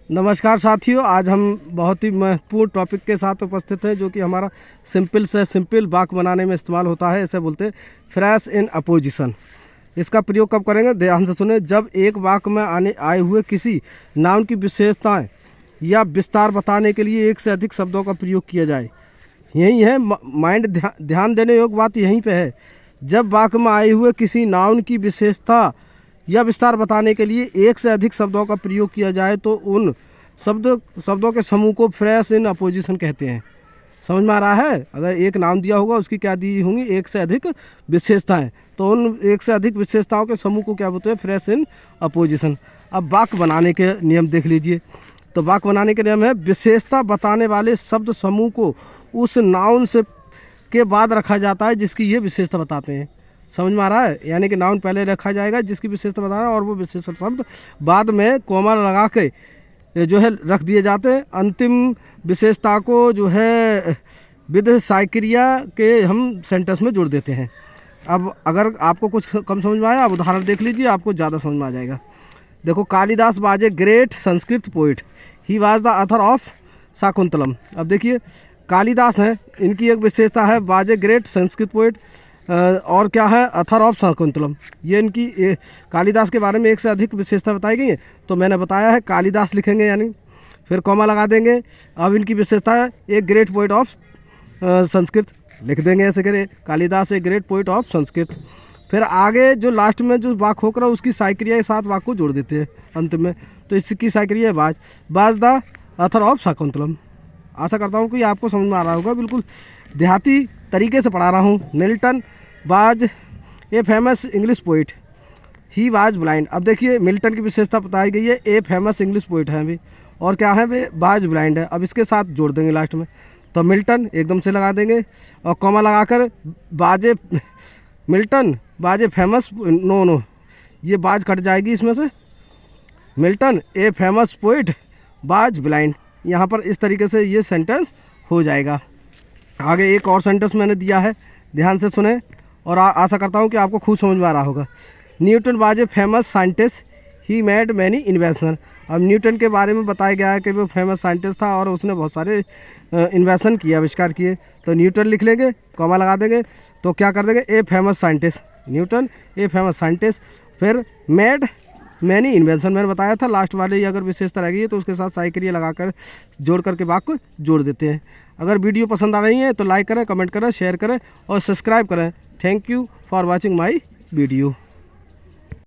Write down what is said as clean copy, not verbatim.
नमस्कार साथियों, आज हम बहुत ही महत्वपूर्ण टॉपिक के साथ उपस्थित हैं जो कि हमारा सिंपल से सिंपल वाक्य बनाने में इस्तेमाल होता है। इसे बोलते हैं फ्रेश इन अपोजिशन। इसका प्रयोग कब करेंगे, ध्यान से सुने। जब एक वाक्य में आए हुए किसी नाउन की विशेषताएं या विस्तार बताने के लिए एक से अधिक शब्दों का प्रयोग किया जाए। यही है माइंड, ध्यान देने योग्य बात यहीं पर है। जब वाक्य में आए हुए किसी नाउन की विशेषता या विस्तार बताने के लिए एक से अधिक शब्दों का प्रयोग किया जाए तो उन शब्दों के समूह को फ्रेश इन अपोजिशन कहते हैं। समझ में आ रहा है? अगर एक नाम दिया होगा, उसकी क्या दी होंगी, एक से अधिक विशेषताएं, तो उन एक से अधिक विशेषताओं के समूह को क्या बोलते हैं, फ्रेश इन अपोजिशन। अब वाक्य बनाने के नियम देख लीजिए। तो वाक्य बनाने के नियम है, विशेषता बताने वाले शब्द समूह को उस नाउन से के बाद रखा जाता है जिसकी ये विशेषता बताते हैं। समझ में आ रहा है? यानी कि नाउन पहले रखा जाएगा जिसकी विशेषता बताना है, और वो विशेषण शब्द बाद में कोमा लगा के जो है रख दिए जाते हैं। अंतिम विशेषता को जो है विद साइक्रिया के हम सेंटेंस में जोड़ देते हैं। अब अगर आपको कुछ कम समझ में आया, आप उदाहरण देख लीजिए, आपको ज़्यादा समझ में आ जाएगा। देखो, Kalidas was a great Sanskrit poet, he was the author of Shakuntalam. अब देखिए, कालिदास हैं, इनकी एक विशेषता है was a great Sanskrit poet, और क्या है, ऑथर ऑफ शाकुंतलम। ये इनकी कालिदास के बारे में एक से अधिक विशेषता बताई गई है। तो मैंने बताया है कालिदास लिखेंगे, यानी फिर कॉमा लगा देंगे। अब इनकी विशेषता है एक ग्रेट पोइट ऑफ संस्कृत, लिख देंगे ऐसे करें, Kalidas a great poet of Sanskrit. फिर आगे जो लास्ट में जो वाक्य होकर उसकी साइक्रिया के साथ वाक्य को जोड़ देते हैं अंत में। तो इसकी साइक्रिया है बाज द ऑथर ऑफ शाकुंतलम। आशा करता हूँ कि आपको समझ में आ रहा होगा। बिल्कुल देहाती तरीके से पढ़ा रहा हूँ। Milton was a famous English poet, he was blind. अब देखिए, मिल्टन की विशेषता बताई गई है, ए फेमस इंग्लिश पोइट है अभी, और क्या है वे, वाज ब्लाइंड है। अब इसके साथ जोड़ देंगे लास्ट में, तो मिल्टन एकदम से लगा देंगे और कॉमा लगाकर बाजे मिल्टन बाजे फेमस, नो ये बाज कट जाएगी इसमें से, Milton a famous poet was blind. यहाँ पर इस तरीके से ये सेंटेंस हो जाएगा। आगे एक और सेंटेंस मैंने दिया है, ध्यान से सुने, और आशा करता हूँ कि आपको खूब समझ में आ रहा होगा। Newton was a famous scientist, he made many invention. अब न्यूटन के बारे में बताया गया है कि वो फेमस साइंटिस्ट था और उसने बहुत सारे इन्वेंशन किए, आविष्कार किए। तो न्यूटन लिख लेंगे, कॉमा लगा देंगे, तो क्या कर देंगे, a famous scientist, Newton a famous scientist. फिर मेड मैनी इन्वेंशन मैंने बताया था, लास्ट वाले अगर विशेषता रह गई है तो उसके साथ साइक्रिया लगाकर जोड़ करके वाक्य जोड़ देते हैं। अगर वीडियो पसंद आ रही है तो लाइक करें, कमेंट करें, शेयर करें और सब्सक्राइब करें। Thank you for watching my video.